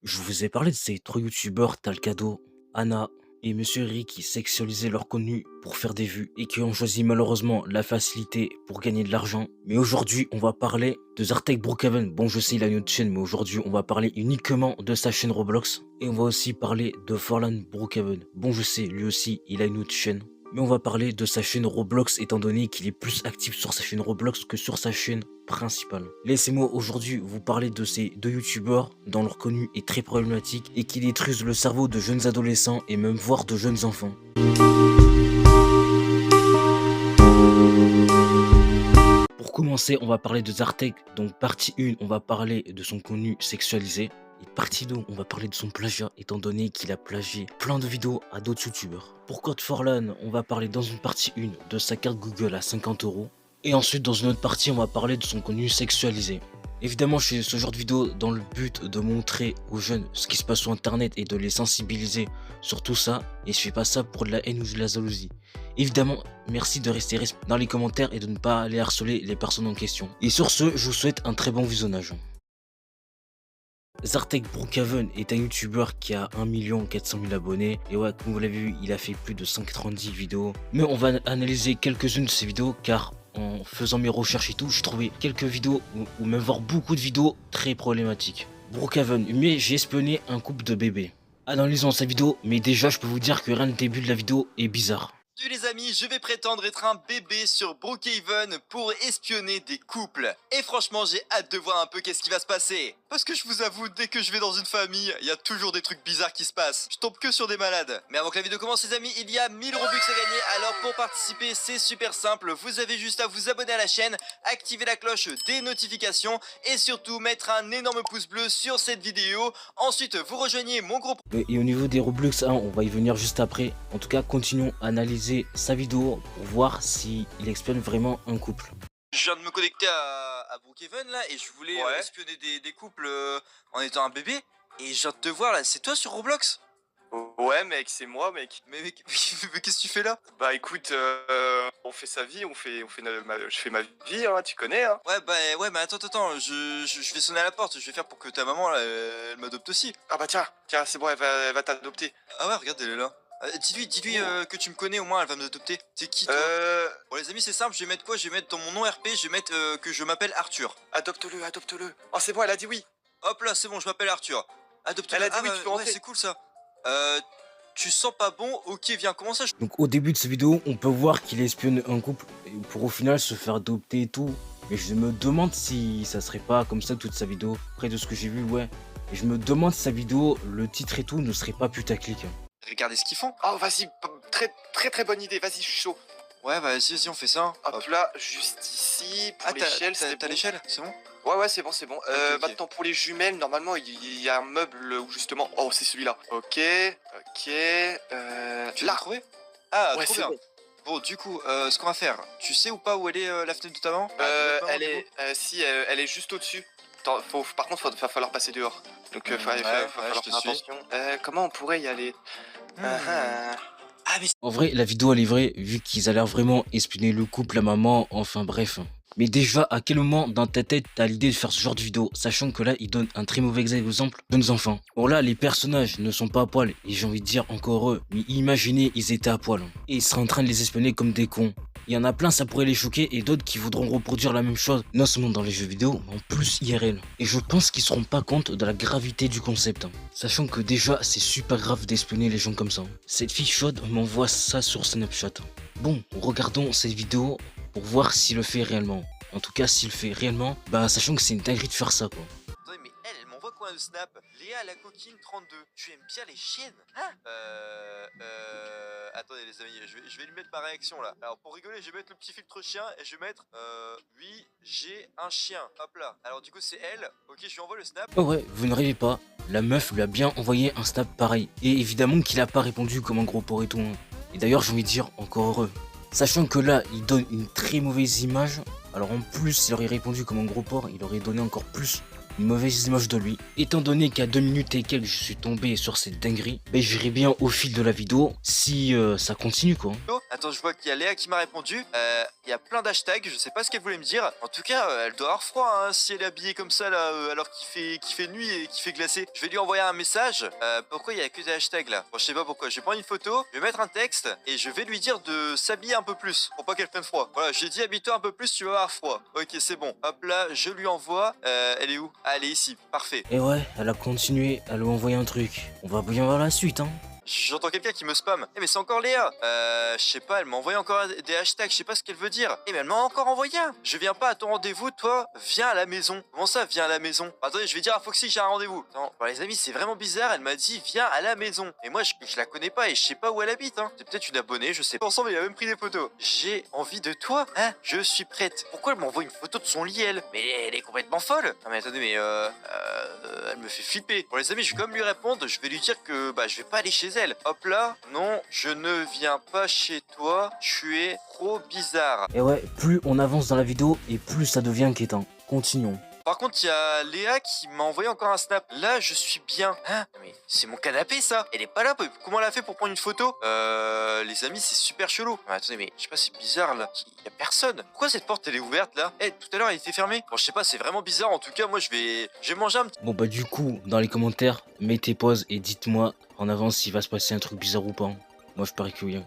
Je vous ai parlé de ces 3 youtubeurs Talcado, Anna et Monsieur Rick qui sexualisaient leur contenu pour faire des vues et qui ont choisi malheureusement la facilité pour gagner de l'argent. Mais aujourd'hui, on va parler de Zartek Brookhaven. Bon, je sais, il a une autre chaîne, mais aujourd'hui, on va parler uniquement de sa chaîne Roblox. Et on va aussi parler de Forlan Brookhaven. Bon, je sais, lui aussi, il a une autre chaîne. Mais on va parler de sa chaîne Roblox étant donné qu'il est plus actif sur sa chaîne Roblox que sur sa chaîne principale. Laissez-moi aujourd'hui vous parler de ces deux youtubeurs dont leur contenu est très problématique et qui détruisent le cerveau de jeunes adolescents et même voire de jeunes enfants. Pour commencer, on va parler de Zartek. Donc partie 1, on va parler de son contenu sexualisé. Et partie 2, on va parler de son plagiat, étant donné qu'il a plagié plein de vidéos à d'autres youtubeurs. Pour Code Forlan, on va parler dans une partie 1 de sa carte Google à 50 €. Et ensuite, dans une autre partie, on va parler de son contenu sexualisé. Évidemment, je fais ce genre de vidéo dans le but de montrer aux jeunes ce qui se passe sur internet et de les sensibiliser sur tout ça. Et je fais pas ça pour de la haine ou de la jalousie. Évidemment, merci de rester dans les commentaires et de ne pas aller harceler les personnes en question. Et sur ce, je vous souhaite un très bon visionnage. Zartek Brookhaven est un youtubeur qui a 1 400 000 abonnés. Et ouais, comme vous l'avez vu, il a fait plus de 190 vidéos. Mais on va analyser quelques-unes de ces vidéos car en faisant mes recherches et tout, j'ai trouvé quelques vidéos ou même voir beaucoup de vidéos très problématiques. Brookhaven, mais j'ai espionné un couple de bébés. Analysons sa vidéo, mais déjà je peux vous dire que rien du début de la vidéo est bizarre. Salut les amis, je vais prétendre être un bébé sur Brookhaven pour espionner des couples. Et franchement, j'ai hâte de voir un peu qu'est-ce qui va se passer. Parce que je vous avoue, dès que je vais dans une famille, il y a toujours des trucs bizarres qui se passent. Je tombe que sur des malades. Mais avant que la vidéo commence les amis, il y a 1000 Robux à gagner. Alors pour participer, c'est super simple. Vous avez juste à vous abonner à la chaîne, activer la cloche des notifications et surtout mettre un énorme pouce bleu sur cette vidéo. Ensuite, vous rejoignez mon groupe. Et au niveau des Roblox, hein, on va y venir juste après. En tout cas, continuons à analyser sa vidéo pour voir s'il espionne vraiment un couple. Je viens de me connecter à Brookhaven là et je voulais espionner des couples en étant un bébé. Et je viens de te voir là, c'est toi sur Roblox? Ouais mec, c'est moi mec. Mais qu'est-ce que tu fais là? Bah écoute, on fait sa vie, je fais ma vie, hein, tu connais hein. Ouais, mais attends, je vais sonner à la porte, je vais faire pour que ta maman là, elle m'adopte aussi. Ah bah tiens, c'est bon, elle va t'adopter. Ah ouais, regarde, elle est là. Dis-lui que tu me connais au moins, elle va m'adopter. C'est qui toi? Bon les amis, c'est simple, je vais mettre quoi? Je vais mettre dans mon nom RP, je vais mettre que je m'appelle Arthur. Adopte-le. Oh c'est bon, elle a dit oui. Hop là, c'est bon, je m'appelle Arthur. Adopte-le. Elle a dit oui, tu peux rentrer. Ouais, c'est cool ça. Tu sens pas bon? Ok, viens, comment ça? Donc au début de cette vidéo, on peut voir qu'il espionne un couple pour au final se faire adopter et tout. Mais je me demande si ça serait pas comme ça toute sa vidéo. Après de ce que j'ai vu, ouais. Et je me demande si sa vidéo, le titre et tout ne serait pas putaclic. Regardez ce qu'ils font. Oh vas-y, très bonne idée, vas-y, je suis chaud. Ouais, bah si, on fait ça. Hop là, juste ici, pour l'échelle, t'as bon. l'échelle, c'est bon? Ouais, c'est bon. Ok. Maintenant pour les jumelles, normalement il y a un meuble où justement... Oh c'est celui-là. Ok. Tu Là. l'as trouvé? Ah, Ouais, trop c'est bien. bon. Bon, du coup, ce qu'on va faire, tu sais ou pas où elle est la fenêtre de ta maman? Elle est juste au-dessus. Par contre, va falloir passer dehors. Donc, va falloir je te faire suis. attention. Comment on pourrait y aller? Ah, mais En vrai, la vidéo elle est vraie, vu qu'ils a l'air vraiment espionner le couple, la maman, enfin bref. Mais déjà, à quel moment dans ta tête t'as l'idée de faire ce genre de vidéo, sachant que là, il donne un très mauvais exemple de nos enfants. Bon là, les personnages ne sont pas à poil, et j'ai envie de dire encore eux, mais imaginez, ils étaient à poil. Et ils seraient en train de les espionner comme des cons. Il y en a plein, ça pourrait les choquer, et d'autres qui voudront reproduire la même chose, non seulement dans les jeux vidéo, mais en plus IRL. Et je pense qu'ils se rendent pas compte de la gravité du concept. Sachant que déjà, c'est super grave d'espionner les gens comme ça. Cette fille chaude m'envoie ça sur Snapchat. Bon, regardons cette vidéo pour voir s'il le fait réellement. En tout cas, s'il le fait réellement, bah sachant que c'est une dinguerie de faire ça quoi. attendez, mais elle m'envoie quoi un snap? Léa la coquine 32. Tu aimes bien les chiennes? Hein? Attendez les amis, je vais lui mettre ma réaction là. Alors pour rigoler, je vais mettre le petit filtre chien et je vais mettre oui, j'ai un chien. Hop là. Alors du coup c'est elle. Ok, je lui envoie le snap. Oh ouais, vous ne rêvez pas. La meuf lui a bien envoyé un snap pareil. Et évidemment qu'il a pas répondu comme un gros porc et tout. Hein. Et d'ailleurs, j'ai envie de dire encore heureux. Sachant que là, il donne une très mauvaise image. Alors en plus, s'il aurait répondu comme un gros porc, il aurait donné encore plus une mauvaise image de lui. Étant donné qu'à 2 minutes et quelques, je suis tombé sur cette dinguerie, ben j'irai bien au fil de la vidéo si ça continue quoi. Oh, attends, je vois qu'il y a Léa qui m'a répondu. Il y a plein d'hashtags, je sais pas ce qu'elle voulait me dire. En tout cas, elle doit avoir froid hein, si elle est habillée comme ça là, alors qu'il fait nuit et qu'il fait glacé. Je vais lui envoyer un message. Pourquoi il y a que des hashtags là? Bon, je sais pas pourquoi. Je vais prendre une photo, je vais mettre un texte et je vais lui dire de s'habiller un peu plus pour pas qu'elle prenne froid. Voilà, j'ai dit habille-toi un peu plus, tu vas avoir froid. Ok, c'est bon. Hop là, je lui envoie. Elle est où? Ah, elle est ici. Parfait. Et ouais, elle a continué, elle lui a envoyé un truc. On va bien voir la suite, hein. J'entends quelqu'un qui me spam. Eh mais c'est encore Léa. Je sais pas, elle m'a envoyé encore des hashtags, je sais pas ce qu'elle veut dire. Eh mais elle m'a encore envoyé un. Je viens pas à ton rendez-vous, toi, viens à la maison. Comment ça, viens à la maison? Attendez, je vais dire à Foxy que j'ai un rendez-vous. Non, bon, les amis, c'est vraiment bizarre, elle m'a dit viens à la maison. Et moi, je la connais pas et je sais pas où elle habite, hein. C'est peut-être une abonnée, je sais pas. Ensemble, il a même pris des photos. J'ai envie de toi, hein. Je suis prête. Pourquoi elle m'envoie une photo de son lit, elle? Mais elle est complètement folle. Non mais attendez, mais elle me fait flipper. Bon les amis, je vais quand même lui répondre, je vais lui dire que bah je vais pas aller chez elle. Hop là, non, je ne viens pas chez toi, tu es trop bizarre. Et ouais, plus on avance dans la vidéo et plus ça devient inquiétant. Continuons. Par contre, il y a Léa qui m'a envoyé encore un snap. Là, je suis bien. Hein? Mais c'est mon canapé, ça. Elle est pas là. Comment elle a fait pour prendre une photo? Les amis, c'est super chelou. Mais attendez, mais je sais pas, c'est bizarre, là. Il y a personne. Pourquoi cette porte, elle est ouverte, là? Eh, tout à l'heure, elle était fermée. Bon, je sais pas, c'est vraiment bizarre. En tout cas, moi, je vais manger un petit... Bon bah du coup, dans les commentaires, mettez pause et dites-moi en avance s'il va se passer un truc bizarre ou pas. Moi je parie que oui.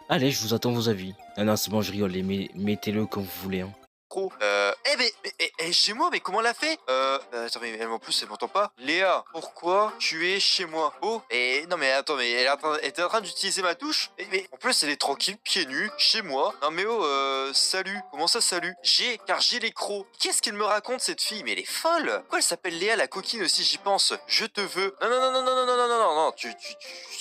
Allez, je vous attends vos avis. Ah non, c'est bon, je rigole, mais mettez-le comme vous voulez. Hein. Eh mais chez moi, mais comment elle a fait? Attends, mais en plus elle m'entend pas. Léa, pourquoi tu es chez moi? Oh, et non mais attends, mais elle était en train d'utiliser ma touche. Mais en plus elle est tranquille, pieds nus, chez moi. Non mais oh, salut. Comment ça, salut? Car j'ai les crocs. Qu'est-ce qu'elle me raconte cette fille? Mais elle est folle. Pourquoi elle s'appelle Léa la coquine aussi? J'y pense. Je te veux. Non.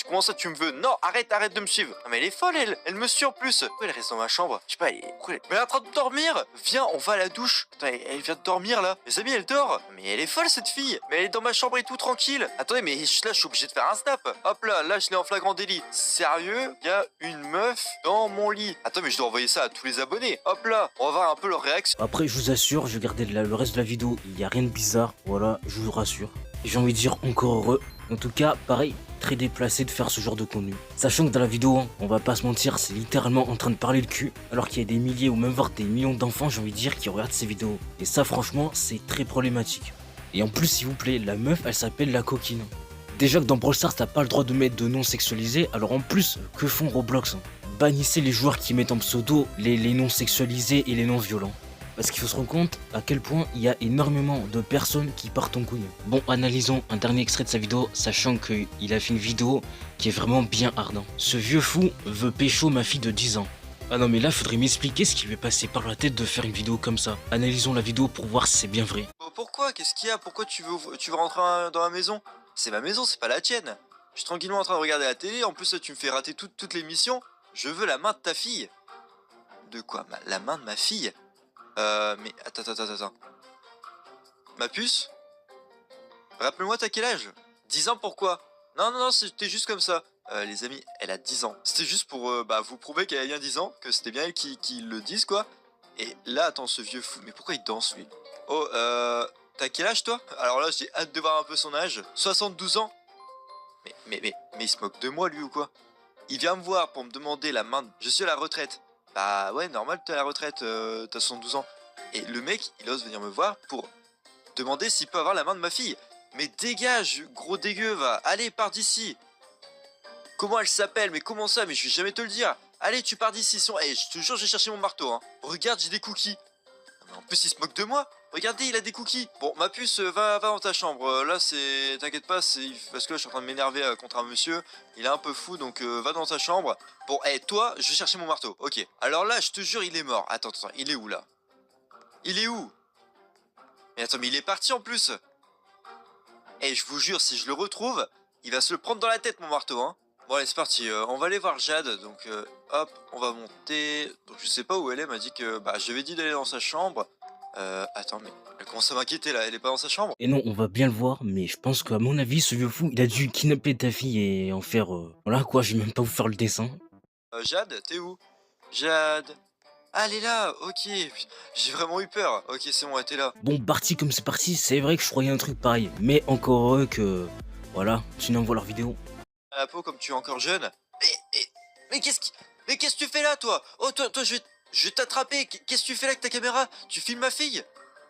Comment ça tu me veux? Non, arrête de me suivre. Non mais elle est folle, elle me suit en plus. Pourquoi elle reste dans ma chambre? Je sais pas, mais elle est en train de dormir. Viens, on va à la douche. Attends, elle vient de dormir là. Les amis, elle dort. Mais elle est folle cette fille. Mais elle est dans ma chambre et tout tranquille. Attendez, mais là je suis obligé de faire un snap. Hop là, je l'ai en flagrant délit. Sérieux? Il y a une meuf dans mon lit. Attends, mais je dois envoyer ça à tous les abonnés. Hop là, on va voir un peu leur réaction. Après, je vous assure, je vais garder le reste de la vidéo. Il n'y a rien de bizarre. Voilà, je vous rassure. Et j'ai envie de dire encore heureux. En tout cas, pareil, très déplacé de faire ce genre de contenu. Sachant que dans la vidéo, hein, on va pas se mentir, c'est littéralement en train de parler le cul. Alors qu'il y a des milliers ou même voire des millions d'enfants, j'ai envie de dire, qui regardent ces vidéos. Et ça, franchement, c'est très problématique. Et en plus, s'il vous plaît, la meuf, elle s'appelle la coquine. Déjà que dans Brawl Stars, t'as pas le droit de mettre de noms sexualisés. Alors en plus, que font Roblox? Bannissez les joueurs qui mettent en pseudo les noms sexualisés et les noms violents. Parce qu'il faut se rendre compte à quel point il y a énormément de personnes qui partent en couille. Bon, analysons un dernier extrait de sa vidéo, sachant qu'il a fait une vidéo qui est vraiment bien ardent. Ce vieux fou veut pécho ma fille de 10 ans. Ah non mais là, faudrait m'expliquer ce qui lui est passé par la tête de faire une vidéo comme ça. Analysons la vidéo pour voir si c'est bien vrai. Pourquoi? Qu'est-ce qu'il y a? Pourquoi tu veux rentrer dans la maison? C'est ma maison, c'est pas la tienne. Je suis tranquillement en train de regarder la télé, en plus tu me fais rater toutes les missions. Je veux la main de ta fille. De quoi? La main de ma fille? Mais attends. Ma puce? Rappelle-moi, t'as quel âge? 10 ans, pourquoi? Non, c'était juste comme ça. Les amis, elle a 10 ans. C'était juste pour vous prouver qu'elle a bien 10 ans, que c'était bien elle qui le dise, quoi. Et là, attends, ce vieux fou, mais pourquoi il danse, lui? Oh, t'as quel âge, toi? Alors là, j'ai hâte de voir un peu son âge. 72 ans? Mais il se moque de moi, lui, ou quoi? Il vient me voir pour me demander la main. Je suis à la retraite. Bah ouais, normal, t'es à la retraite, t'as 72 ans. Et le mec, il ose venir me voir pour demander s'il peut avoir la main de ma fille. Mais dégage, gros dégueu, va. Allez, pars d'ici. Comment elle s'appelle? Mais comment ça? Mais je vais jamais te le dire. Allez, tu pars d'ici. Eh, je te jure, j'ai cherché mon marteau, hein. Regarde, j'ai des cookies. Mais en plus, il se moque de moi. Regardez, il a des cookies. Bon, ma puce, va dans ta chambre. Là, c'est... T'inquiète pas, c'est... Parce que là, je suis en train de m'énerver contre un monsieur. Il est un peu fou, donc va dans ta chambre. Bon, toi, je vais chercher mon marteau. Ok. Alors là, je te jure, il est mort. Attends, il est où, là? Il est où? Mais attends, mais il est parti, en plus. Je vous jure, si je le retrouve, il va se le prendre dans la tête, mon marteau, hein. Bon, allez, c'est parti. On va aller voir Jade. Donc, hop, on va monter. Donc, je sais pas où elle est. Elle m'a dit que... je lui ai dit d'aller dans sa chambre. Attends, mais elle commence à m'inquiéter là, elle est pas dans sa chambre? Et non, on va bien le voir, mais je pense qu'à mon avis, ce vieux fou, il a dû kidnapper ta fille et en faire... Voilà quoi, je vais même pas vous faire le dessin. Jade, t'es où? Jade. Ah, elle est là, ok. J'ai vraiment eu peur. Ok, c'est bon, elle était là. Bon, parti comme c'est parti, c'est vrai que je croyais un truc pareil. Mais encore heureux que... Voilà, sinon on voit leur vidéo. À la peau, comme tu es encore jeune. Mais qu'est-ce qui... Mais qu'est-ce que tu fais là, toi? Oh, toi, je vais t'attraper. Qu'est-ce que tu fais là avec ta caméra? Tu filmes ma fille?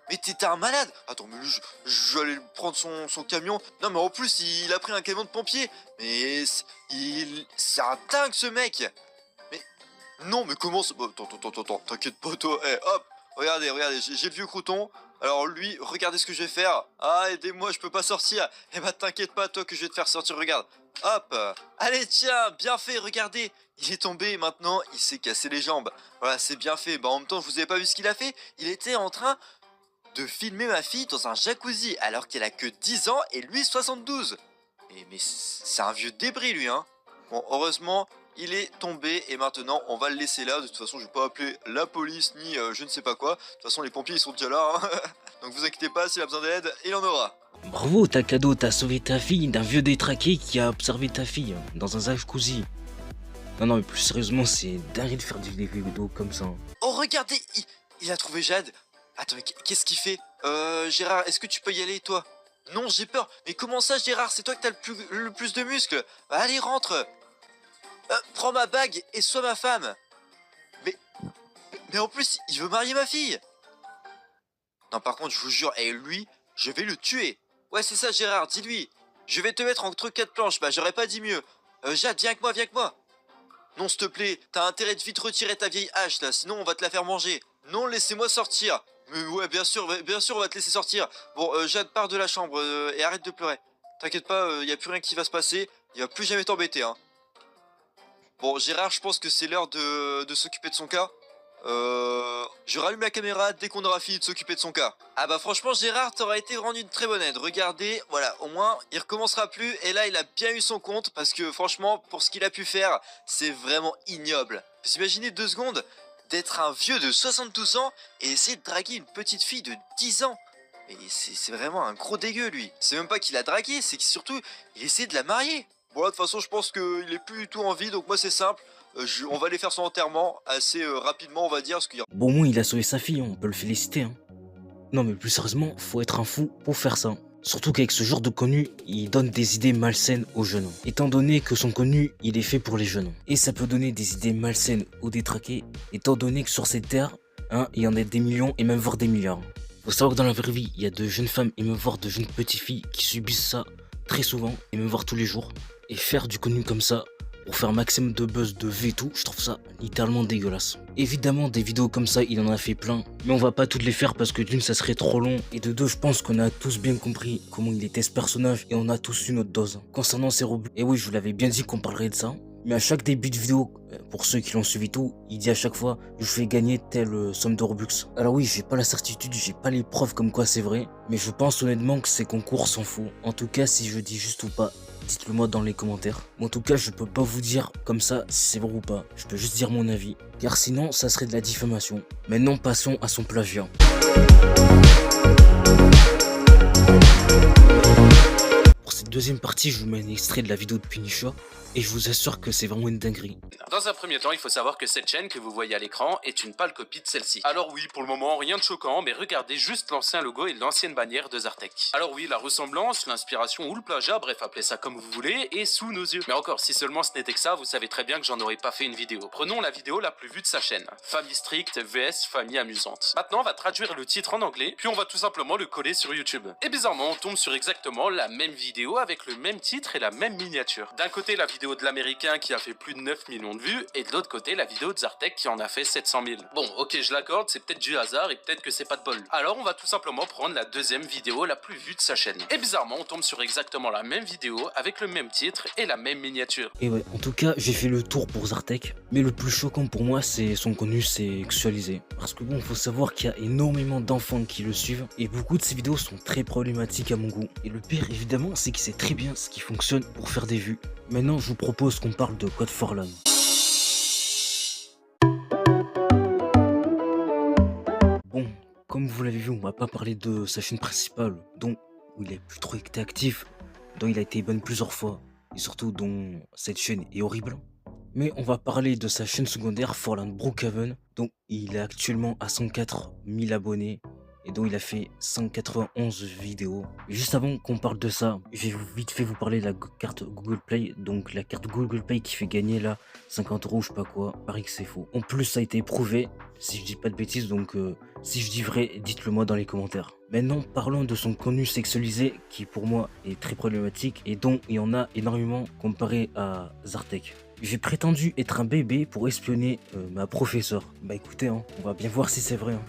Mais t'es un malade. Attends, mais je vais aller prendre son camion. Non, mais en plus, il a pris un camion de pompier. Mais c'est un dingue, ce mec. Mais non, mais comment ça... Bon, attends, t'inquiète pas, toi. Eh, hop, regardez, j'ai le vieux crouton. Alors lui, regardez ce que je vais faire. Ah, aidez-moi, je peux pas sortir. Eh bah, t'inquiète pas, toi, que je vais te faire sortir. Regarde. Hop. Allez, tiens, bien fait, regardez. Il est tombé, maintenant, il s'est cassé les jambes. Voilà, c'est bien fait. Bah, en même temps, vous avez pas vu ce qu'il a fait? Il était en train de filmer ma fille dans un jacuzzi alors qu'elle a que 10 ans et lui 72. Mais c'est un vieux débris, lui, hein. Bon, heureusement, il est tombé et maintenant on va le laisser là. De toute façon, je vais pas appeler la police ni je ne sais pas quoi. De toute façon, les pompiers ils sont déjà là, hein. Donc vous inquiétez pas, s'il a besoin d'aide, il en aura. Bravo, Takado, t'as sauvé ta fille d'un vieux détraqué qui a observé ta fille dans un jacuzzi. Non, mais plus sérieusement, c'est dingue de faire des vidéos comme ça. Oh, regardez, il a trouvé Jade. Attends, mais qu'est-ce qu'il fait? Gérard, est-ce que tu peux y aller, toi? Non, j'ai peur. Mais comment ça, Gérard? C'est toi que t'as le plus de muscles. Bah, allez, rentre. Prends ma bague et sois ma femme. Mais en plus, il veut marier ma fille. Non, par contre, je vous jure, et lui, je vais le tuer. Ouais, c'est ça, Gérard, dis-lui. Je vais te mettre entre quatre planches. Bah, j'aurais pas dit mieux. Jade, viens avec moi. Non, s'il te plaît, t'as intérêt de vite retirer ta vieille hache, là, sinon on va te la faire manger. Non, laissez-moi sortir. Mais ouais, bien sûr, on va te laisser sortir. Bon, Jade, pars de la chambre et arrête de pleurer. T'inquiète pas, y a plus rien qui va se passer. Il va plus jamais t'embêter, hein. Bon, Gérard, je pense que c'est l'heure de s'occuper de son cas. Je rallume la caméra dès qu'on aura fini de s'occuper de son cas. Ah bah franchement, Gérard, t'auras été rendu une très bonne aide. Regardez, voilà, au moins, il recommencera plus. Et là, il a bien eu son compte parce que franchement, pour ce qu'il a pu faire, c'est vraiment ignoble. Vous imaginez 2 secondes d'être un vieux de 72 ans et essayer de draguer une petite fille de 10 ans. Mais c'est vraiment un gros dégueu, lui. C'est même pas qu'il a dragué, c'est que surtout, il essaie de la marier. Bon, là, de toute façon, je pense qu'il est plus du tout en vie, donc moi, c'est simple. On va aller faire son enterrement assez rapidement, on va dire. Parce qu'il y a... Bon, au moins, il a sauvé sa fille, on peut le féliciter. Hein. Non, mais plus sérieusement, faut être un fou pour faire ça. Surtout qu'avec ce genre de contenu, il donne des idées malsaines aux jeunes. Étant donné que son contenu, il est fait pour les jeunes. Et ça peut donner des idées malsaines aux détraqués, étant donné que sur cette terre, hein, il y en a des millions et même voire des milliards. Faut savoir que dans la vraie vie, il y a de jeunes femmes et même voire de jeunes petites filles qui subissent ça très souvent et même voire tous les jours. Et faire du contenu comme ça, pour faire un maximum de buzz, de vues et tout, je trouve ça littéralement dégueulasse. Évidemment, des vidéos comme ça, il en a fait plein, mais on va pas toutes les faire parce que d'une, ça serait trop long, et de deux, je pense qu'on a tous bien compris comment il était ce personnage, et on a tous eu notre dose. Concernant ces Robux, et oui, je vous l'avais bien dit qu'on parlerait de ça, mais à chaque début de vidéo, pour ceux qui l'ont suivi tout, il dit à chaque fois, je fais gagner telle somme de Robux. Alors oui, j'ai pas la certitude, j'ai pas les preuves comme quoi c'est vrai, mais je pense honnêtement que ces concours s'en foutent. En tout cas, si je dis juste ou pas, dites-le moi dans les commentaires. Mais en tout cas, je peux pas vous dire comme ça si c'est vrai ou pas. Je peux juste dire mon avis. Car sinon, ça serait de la diffamation. Maintenant, passons à son plagiat. Pour cette deuxième partie, je vous mets un extrait de la vidéo de Punisher. Et je vous assure que c'est vraiment une dinguerie. Dans un premier temps, il faut savoir que cette chaîne que vous voyez à l'écran est une pâle copie de celle-ci. Alors oui, pour le moment, rien de choquant, mais regardez juste l'ancien logo et l'ancienne bannière de Zartec. Alors oui, la ressemblance, l'inspiration ou le plagiat, bref, appelez ça comme vous voulez, est sous nos yeux. Mais encore, si seulement ce n'était que ça, vous savez très bien que j'en aurais pas fait une vidéo. Prenons la vidéo la plus vue de sa chaîne. Famille stricte vs famille amusante. Maintenant, on va traduire le titre en anglais, puis on va tout simplement le coller sur YouTube. Et bizarrement, on tombe sur exactement la même vidéo avec le même titre et la même miniature. D'un côté, la vidéo de l'américain qui a fait plus de 9 millions de vues, et de l'autre côté, la vidéo de Zartec qui en a fait 700 000. Bon, ok, je l'accorde, c'est peut-être du hasard et peut-être que c'est pas de bol. Alors, on va tout simplement prendre la deuxième vidéo la plus vue de sa chaîne. Et bizarrement, on tombe sur exactement la même vidéo avec le même titre et la même miniature. Et ouais, en tout cas, j'ai fait le tour pour Zartec. Mais le plus choquant pour moi, c'est son contenu sexualisé. Parce que bon, faut savoir qu'il y a énormément d'enfants qui le suivent, et beaucoup de ces vidéos sont très problématiques à mon goût. Et le pire, évidemment, c'est qu'il sait très bien ce qui fonctionne pour faire des vues. Maintenant, je vous propose qu'on parle de Code Forlan. Bon, comme vous l'avez vu, on va pas parler de sa chaîne principale, dont où il est plus trop été actif, dont il a été ban plusieurs fois, et surtout dont cette chaîne est horrible. Mais on va parler de sa chaîne secondaire, Forlan Brookhaven, dont il est actuellement à 104 000 abonnés. et dont il a fait 191 vidéos. Juste avant qu'on parle de ça, je vais vite fait vous parler de la carte Google Play. Donc la carte Google Play qui fait gagner là 50 € je sais pas quoi, pareil que c'est faux. En plus ça a été prouvé, si je dis pas de bêtises, donc si je dis vrai, dites-le moi dans les commentaires. Maintenant parlons de son contenu sexualisé qui pour moi est très problématique et dont il y en a énormément comparé à Zartek. J'ai prétendu être un bébé pour espionner ma professeure. Bah écoutez, hein, on va bien voir si c'est vrai. Hein.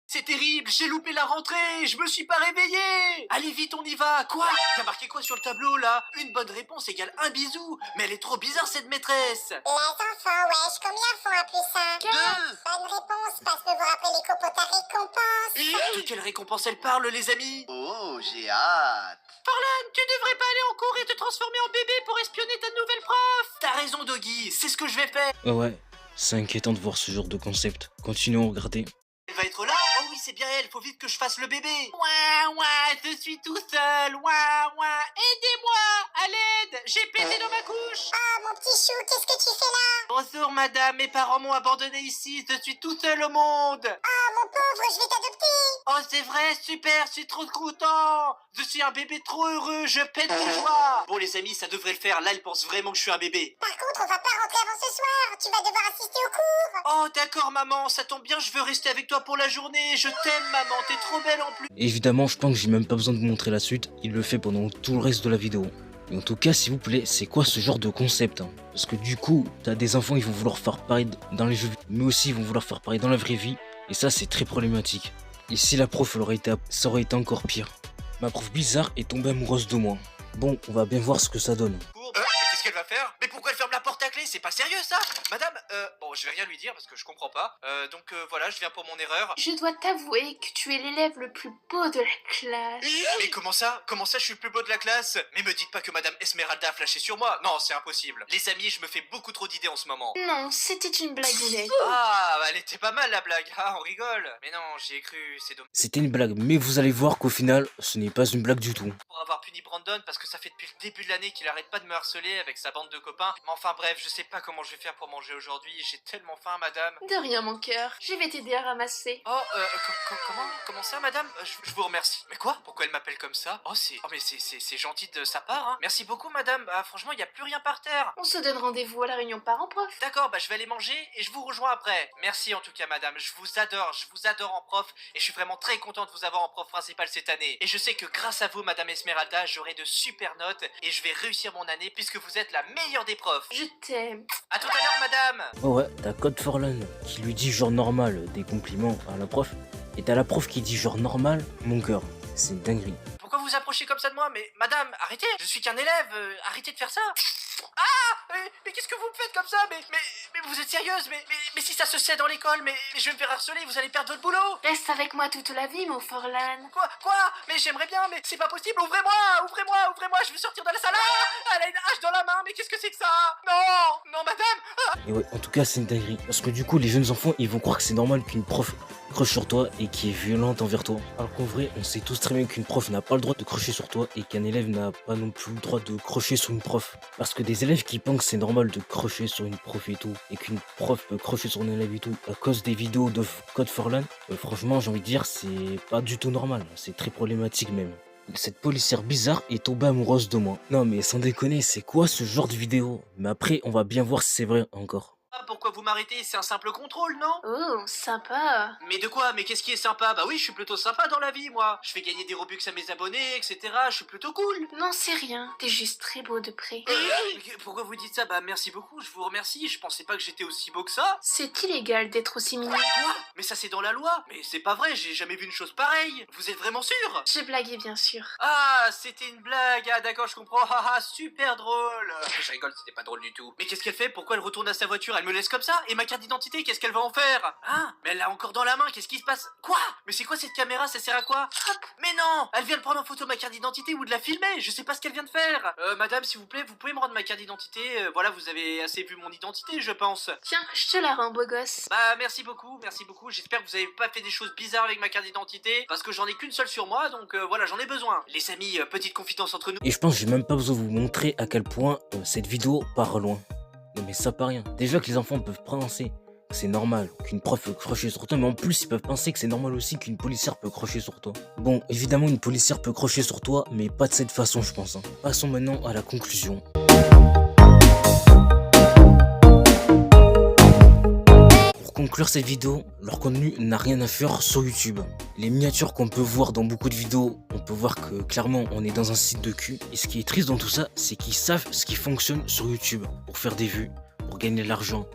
C'est terrible, j'ai loupé la rentrée, je me suis pas réveillé. Allez vite, on y va. Quoi? Y'a marqué quoi sur le tableau là? Une bonne réponse égale un bisou. Mais elle est trop bizarre cette maîtresse. Les enfants, wesh, combien font un plus un? 2. Bonne réponse, parce que vous rappelez les copeaux ta récompense. De quelle récompense elle parle, les amis? Oh, j'ai hâte. Tu devrais pas aller en cours et te transformer en bébé pour espionner ta nouvelle prof. T'as raison, Doggy, c'est ce que je vais faire. Ouais, c'est inquiétant de voir ce genre de concept. Continuons à regarder. Elle va être là? Oh oui, c'est bien elle, faut vite que je fasse le bébé. Ouah, je suis tout seul. Ouah, aidez-moi, à l'aide, j'ai pété dans ma couche. Oh, mon petit chou, qu'est-ce que tu fais là? Bonjour madame, mes parents m'ont abandonné ici, je suis tout seul au monde. Oh, mon pauvre, je vais t'adopter. Oh c'est vrai, super, je suis trop content. Je suis un bébé trop heureux, je pète de joie. Bon les amis, ça devrait le faire, là elle pense vraiment que je suis un bébé. Par contre, on va pas rentrer avant ce soir. Tu vas devoir assister au cours. Oh d'accord maman, ça tombe bien, je veux rester avec toi pour la journée. Je t'aime maman, t'es trop belle en plus. Évidemment, je pense que j'ai même pas besoin de vous montrer la suite. Il le fait pendant tout le reste de la vidéo. Et en tout cas, s'il vous plaît, c'est quoi ce genre de concept hein? Parce que du coup, t'as des enfants, ils vont vouloir faire pareil dans les jeux, mais aussi ils vont vouloir faire pareil dans la vraie vie. Et ça, c'est très problématique. Et si la prof, ça aurait été encore pire. Ma prof bizarre est tombée amoureuse de moi. Bon, on va bien voir ce que ça donne. Mais qu'est-ce qu'elle va faire? Mais pourquoi elle ferme la porte à clé? C'est pas sérieux ça? Madame, bon je vais rien lui dire parce que je comprends pas. Donc voilà, je viens pour mon erreur. Je dois t'avouer que tu es l'élève le plus beau de la classe. Mais comment ça? Comment ça je suis le plus beau de la classe? Mais me dites pas que Madame Esmeralda a flashé sur moi. Non, c'est impossible. Les amis, je me fais beaucoup trop d'idées en ce moment. Non, c'était une blagounette. Ah, bah, elle était pas mal la blague. Ah, on rigole. Mais non, j'y ai cru, c'est dommage. C'était une blague, mais vous allez voir qu'au final, ce n'est pas une blague du tout. Pour avoir puni Brandon parce que ça fait depuis le début de l'année qu'il arrête pas de me harceler avec sa bande de copains. Mais enfin bref, je sais pas comment je vais faire pour manger aujourd'hui. J'ai tellement faim, madame. De rien, mon cœur. Je vais t'aider à ramasser. Oh, comment ça, madame? Je vous remercie. Mais quoi? Pourquoi elle m'appelle comme ça? Oh, mais c'est gentil de sa part, hein. Merci beaucoup, madame. Bah, franchement, y a plus rien par terre. On se donne rendez-vous à la réunion parents-prof. D'accord, bah, je vais aller manger et je vous rejoins après. Merci en tout cas, madame. Je vous adore en prof et je suis vraiment très content de vous avoir en prof principal cette année. Et je sais que grâce à vous, madame Esmeralda, j'aurai de super notes et je vais réussir mon année puisque vous êtes la meilleure des profs. Je t'aime. À tout à l'heure, madame. Oh ouais, t'as Code Forlan qui lui dit genre normal des compliments à la prof. Et t'as la prof qui dit genre normal, mon cœur. C'est une dinguerie. Pourquoi vous approchez comme ça de moi? Mais madame, arrêtez. Je suis qu'un élève. Arrêtez de faire ça. Ah, mais qu'est-ce que vous me faites comme ça? Mais vous êtes sérieuse? Mais si ça se sait dans l'école, mais je vais me faire harceler, vous allez perdre votre boulot. Reste avec moi toute la vie, mon Forlan. Quoi? Mais j'aimerais bien, mais c'est pas possible. Ouvrez-moi, je veux sortir de la salle. Ah, elle a une hache dans la main, mais qu'est-ce que c'est que ça? Non, madame. Et ouais, en tout cas, c'est une dinguerie. Parce que du coup, les jeunes enfants, ils vont croire que c'est normal qu'une prof croche sur toi et qui est violente envers toi. Alors qu'en vrai, on sait tous très bien qu'une prof n'a pas le droit de crocher sur toi et qu'un élève n'a pas non plus le droit de crocher sur une prof. Parce que des élèves qui pensent que c'est normal de crocher sur une prof et tout, et qu'une prof peut crocher sur un élève et tout, à cause des vidéos de Code Forlan, franchement, j'ai envie de dire, c'est pas du tout normal. C'est très problématique même. Cette policière bizarre est tombée amoureuse de moi. Non mais sans déconner, c'est quoi ce genre de vidéo? Mais après, on va bien voir si c'est vrai encore. Pourquoi vous m'arrêtez? C'est un simple contrôle, non? Oh, sympa. Mais de quoi? Mais qu'est-ce qui est sympa? Bah oui, je suis plutôt sympa dans la vie, moi. Je fais gagner des Robux à mes abonnés, etc. Je suis plutôt cool. Non, c'est rien. T'es juste très beau de près. Pourquoi vous dites ça? Bah merci beaucoup, je vous remercie. Je pensais pas que j'étais aussi beau que ça. C'est illégal d'être aussi mignon. Quoi? Mais ça c'est dans la loi. Mais c'est pas vrai, j'ai jamais vu une chose pareille. Vous êtes vraiment sûr? J'ai blagué, bien sûr. Ah, c'était une blague. Ah d'accord, je comprends. Ah, super drôle. Je rigole, c'était pas drôle du tout. Mais qu'est-ce qu'elle fait? Pourquoi elle retourne à sa voiture? Elle me laisse comme ça? Et ma carte d'identité, qu'est-ce qu'elle va en faire? Hein? Mais elle l'a encore dans la main, qu'est-ce qui se passe? Quoi? Mais c'est quoi cette caméra? Ça sert à quoi? Hop! Mais non! Elle vient de prendre en photo ma carte d'identité ou de la filmer, je sais pas ce qu'elle vient de faire. Madame, s'il vous plaît, vous pouvez me rendre ma carte d'identité? Voilà, vous avez assez vu mon identité, je pense. Tiens, je te la rends, beau gosse. Bah, merci beaucoup. J'espère que vous avez pas fait des choses bizarres avec ma carte d'identité, parce que j'en ai qu'une seule sur moi, donc voilà, j'en ai besoin. Les amis, petite confidence entre nous. Et je pense que j'ai même pas besoin de vous montrer à quel point cette vidéo part loin. Non mais ça part rien. Déjà que les enfants peuvent penser c'est normal qu'une prof peut crocher sur toi, mais en plus ils peuvent penser que c'est normal aussi qu'une policière peut crocher sur toi. Bon, évidemment une policière peut crocher sur toi, mais pas de cette façon je pense. Passons maintenant à la conclusion. Pour conclure cette vidéo, leur contenu n'a rien à faire sur YouTube. Les miniatures qu'on peut voir dans beaucoup de vidéos, on peut voir que clairement on est dans un site de cul. Et ce qui est triste dans tout ça, c'est qu'ils savent ce qui fonctionne sur YouTube pour faire des vues, pour gagner de l'argent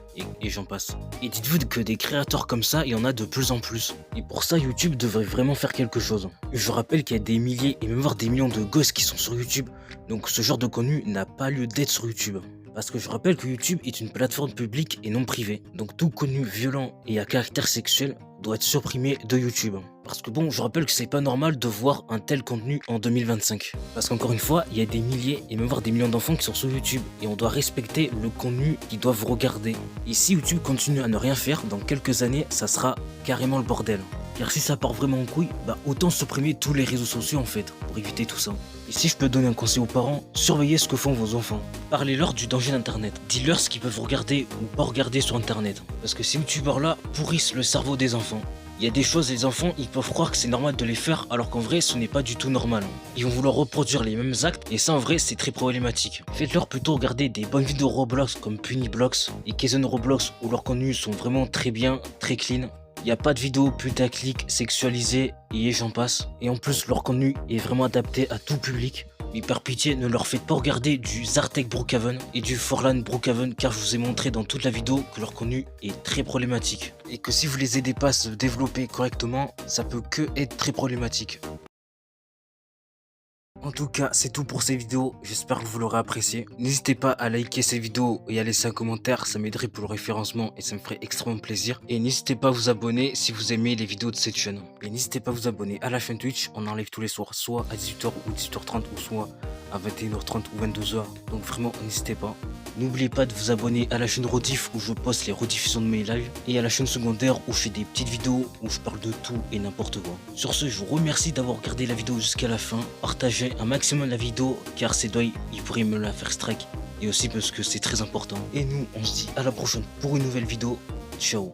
et j'en passe. Et dites-vous que des créateurs comme ça, il y en a de plus en plus. Et pour ça, YouTube devrait vraiment faire quelque chose. Je rappelle qu'il y a des milliers et même voire des millions de gosses qui sont sur YouTube. Donc ce genre de contenu n'a pas lieu d'être sur YouTube. Parce que je rappelle que YouTube est une plateforme publique et non privée. Donc tout contenu violent et à caractère sexuel doit être supprimé de YouTube. Parce que bon, je rappelle que c'est pas normal de voir un tel contenu en 2025. Parce qu'encore une fois, il y a des milliers et même voire des millions d'enfants qui sont sur YouTube. Et on doit respecter le contenu qu'ils doivent regarder. Et si YouTube continue à ne rien faire, dans quelques années, ça sera carrément le bordel. Car si ça part vraiment en couille, bah autant supprimer tous les réseaux sociaux en fait, pour éviter tout ça. Et si je peux donner un conseil aux parents, surveillez ce que font vos enfants. Parlez-leur du danger d'internet. Dites-leur ce qu'ils peuvent regarder ou pas regarder sur internet. Parce que ces youtubeurs là pourrissent le cerveau des enfants. Il y a des choses, les enfants, ils peuvent croire que c'est normal de les faire, alors qu'en vrai, ce n'est pas du tout normal. Ils vont vouloir reproduire les mêmes actes, et ça, en vrai, c'est très problématique. Faites-leur plutôt regarder des bonnes vidéos Roblox comme Puniblox et Kaizen Roblox, où leurs contenus sont vraiment très bien, très clean. Il n'y a pas de vidéos putaclic, sexualisées, et j'en passe. Et en plus, leur contenu est vraiment adapté à tout public. Mais par pitié, ne leur faites pas regarder du Zartek Brookhaven et du Forlan Brookhaven, car je vous ai montré dans toute la vidéo que leur contenu est très problématique. Et que si vous les aidez pas à se développer correctement, ça peut que être très problématique. En tout cas, c'est tout pour cette vidéo, j'espère que vous l'aurez apprécié. N'hésitez pas à liker cette vidéo et à laisser un commentaire, ça m'aiderait pour le référencement et ça me ferait extrêmement plaisir. Et n'hésitez pas à vous abonner si vous aimez les vidéos de cette chaîne. Et n'hésitez pas à vous abonner à la chaîne Twitch, on en live tous les soirs, soit à 18h ou 18h30 ou soit à 21h30 ou 22h. Donc vraiment, n'hésitez pas. N'oubliez pas de vous abonner à la chaîne Rediff où je poste les rediffusions de mes lives et à la chaîne secondaire où je fais des petites vidéos où je parle de tout et n'importe quoi. Sur ce, je vous remercie d'avoir regardé la vidéo jusqu'à la fin. Partagez un maximum la vidéo car c'est doy, il pourrait me la faire strike et aussi parce que c'est très important. Et nous, on se dit à la prochaine pour une nouvelle vidéo. Ciao.